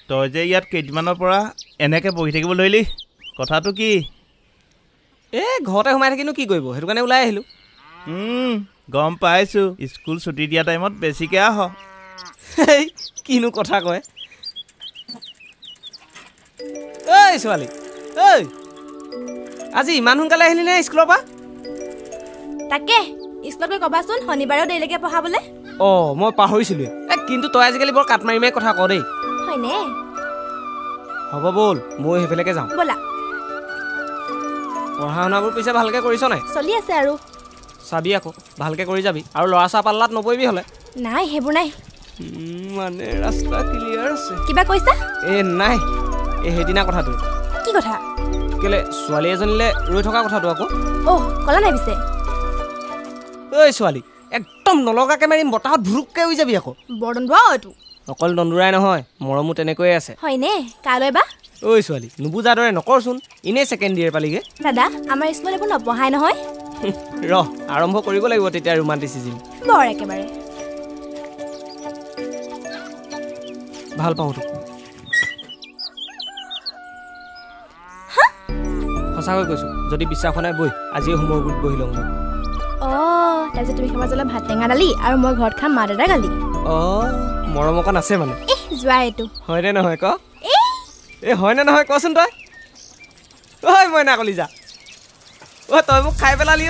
তই যে ইয়াত কেইদিনমানৰ পৰা এনেকৈ বহি থাকিব ধৰিলি কথাটো কি ঘৰতে সোমাই থাকিনো কি কৰিব সেইটো কাৰণে ওলাই আহিলোঁ গম পাইছোঁ স্কুল ছুটি দিয়া টাইমত বেছিকৈ আহ কিনো কথা কয় ঐ ছোৱালী ঐ আজি ইমান সোনকালে আহিলি নে স্কুলৰ পৰা তাকে স্কুলত গৈ ক'বাচোন শনিবাৰেও দেৰিলৈকে পঢ়াবলৈ মই পাহৰিছিলোঁ কিন্তু তই আজিকালি বৰ কাট মাৰি মাৰি কথা ক দেই হয়নে হ'ব ব'ল মই সেইফালেকে যাওঁ ব'লা পঢ়া শুনাবোৰ পিছে ভালকৈ কৰিছ নাই চলি আছে আৰু চাবি আকৌ ভালকৈ কৰি যাবি আৰু ল'ৰা ছোৱা পাল্লাত নপৰিবি হ'লে নাই সেইবোৰ নাই মানে ৰাস্তা ক্লিয়াৰ আছে কিবা কৈছা নাই সেইদিনা কথাটো কি কথা কেলে ছোৱালী এজনীলৈ ৰৈ থকা কথাটো আকৌ ক'লা নাই পিছে ঐ ছোৱালী একদম নলগাকৈ মাৰিম বতাহত ভুৰুককৈ উৰি যাবি আকৌ বৰ দন্দুৱা এইটো অকল দন্দুৰাই নহয় মৰমো তেনেকৈয়ে আছে হয়নে কাইলৈ বা ঐ ছোৱালী নুবুজা দৰে নকৰচোন এনেই ছেকেণ্ড ইয়েৰ পালিগে দাদা আমাৰ স্কুলত এইবোৰ নপঢ়াই নহয় আৰম্ভ কৰিব লাগিব তেতিয়া ৰোমান্টিচিজিম বৰ একেবাৰে ভাল পাওঁ তোক সঁচাকৈ কৈছোঁ যদি বিশ্বাস নাই বৈ আজিয়ে হোমৰ গোট বহি ল'ম মই তাৰপিছত তুমি খাবা জ্বলা ভাত টেঙা দালি আৰু মই ঘৰত খাম মা দাদা গালি মৰম অকণ আছে মানে যোৱা এইটো হয়নে নহয় ক হয়নে নহয় কচোন তই মইনা কলিজা তই মোক খাই পেলালি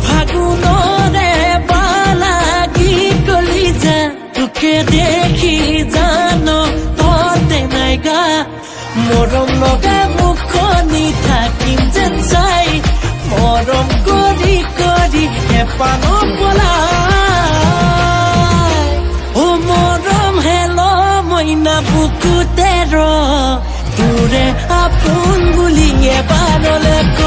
ফাগুনৰে বালাগি কলিজা তোকে দেখি জান ততে নাইগা মৰম লগা মুখনি থাকিম যেন চাই মৰম কৰি কৰি হেপান পলাই মৰম হেল মইনা বুকুতে তোৰে আপোন বুলি এবাৰলে ক